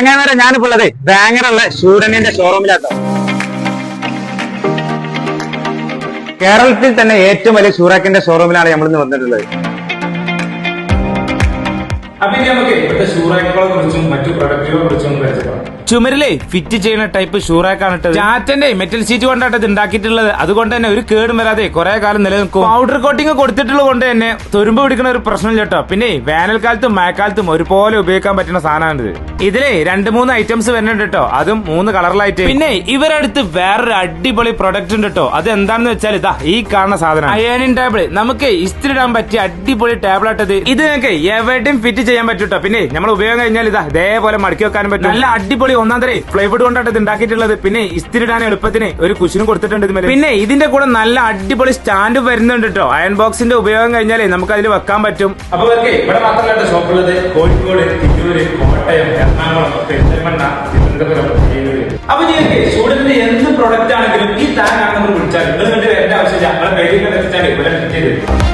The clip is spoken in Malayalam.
ചങ്ങായിമാരെ ഞാനിപ്പോ ഉള്ളത് ബാങ്കറുള്ള ഷൂഡനിന്റെ ഷോറൂമിലാട്ടോ. കേരളത്തിൽ തന്നെ ഏറ്റവും വലിയ ഷൂറാക്കിന്റെ ഷോറൂമിലാണ് നമ്മളിന്ന് വന്നിട്ടുള്ളത്. അപ്പൊ ഇനി നമുക്ക് ഇവിടുത്തെ ഷൂറാക്കുകളെ കുറിച്ചും മറ്റു പ്രൊഡക്റ്റുകളെ കുറിച്ചും പരിചയപ്പെടാം. ചുമരിലെ ഫിറ്റ് ചെയ്യുന്ന ടൈപ്പ് ഷൂറാക്കാണ് ഇട്ടത്. ടാറ്റന്റെ മെറ്റൽ ഷീറ്റ് കൊണ്ടാണ് ഇത് ഉണ്ടാക്കിയിട്ടുള്ളത്. അതുകൊണ്ട് തന്നെ ഒരു കേടും വരാതെ കുറെ കാലം നിലനിൽക്കും. പൗഡർ കോട്ടിംഗ് കൊടുത്തിട്ടുള്ളത് കൊണ്ട് തന്നെ തുരുമ്പ് പിടിക്കുന്ന ഒരു പ്രശ്നം കേട്ടോ. പിന്നെ വേനൽക്കാലത്തും മഴക്കാലത്തും ഒരുപോലെ ഉപയോഗിക്കാൻ പറ്റുന്ന സാധനമാണിത്. ഇതില് 2-3 ഐറ്റംസ് വരുന്നുണ്ട് കേട്ടോ, അതും 3 കളറിലായിട്ട്. പിന്നെ ഇവരടുത്ത് വേറൊരു അടിപൊളി പ്രൊഡക്റ്റ് ഉണ്ട് കേട്ടോ. അത് എന്താണെന്ന് വെച്ചാൽ ഇതാ ഈ കാണുന്ന സാധനം അയണിംഗ് ടേബിൾ. നമുക്ക് ഇസ്തിരി ഇടാൻ പറ്റിയ അടിപൊളി ടേബിൾ ആട്ടത്. ഇത് നിങ്ങൾക്ക് എവിടെയും ഫിറ്റ് ചെയ്യാൻ പറ്റും കേട്ടോ. പിന്നെ നമ്മൾ ഉപയോഗം കഴിഞ്ഞാൽ ഇതാ ഇതേപോലെ മടക്കി വെക്കാനും പറ്റും. നല്ല അടിപൊളി ഒന്നാം തരം പ്ലൈവുഡ് കൊണ്ടാണ് ഇത് ഉണ്ടാക്കിയിട്ടുള്ളത്. പിന്നെ ഇസ്തിരിടാൻ എളുപ്പത്തിന് ഒരു കുഷനും കൊടുത്തിട്ടുണ്ട് ഇതിൽ. പിന്നെ ഇതിന്റെ കൂടെ നല്ല അടിപൊളി സ്റ്റാൻഡ് വരുന്നുണ്ട് കേട്ടോ. അയൺ ബോക്സിന്റെ ഉപയോഗം കഴിഞ്ഞാലേ നമുക്ക് അതിൽ വെക്കാൻ പറ്റും. അപ്പൊ ഇവിടെ മാത്രമല്ല ഷോപ്പുള്ളത് കോഴിക്കോട്, തിരൂര്, കോട്ടയം, എറണാകുളം, പെരിന്തൽമണ്ണ, തിരുവനന്തപുരം. അപ്പൊ നിങ്ങൾക്ക് സ്റ്റുഡന്റിന്റെ എന്ത് പ്രൊഡക്റ്റ് ആണെങ്കിലും ഈ താങ്ങാണ് നമ്മൾ വിളിച്ചാൽ നിങ്ങൾ വരേണ്ട ആവശ്യമില്ല. നമ്മളെ പേരിൽ എത്തിച്ചാൽ ഇവിടെ ഫിറ്റ് ചെയ്ത്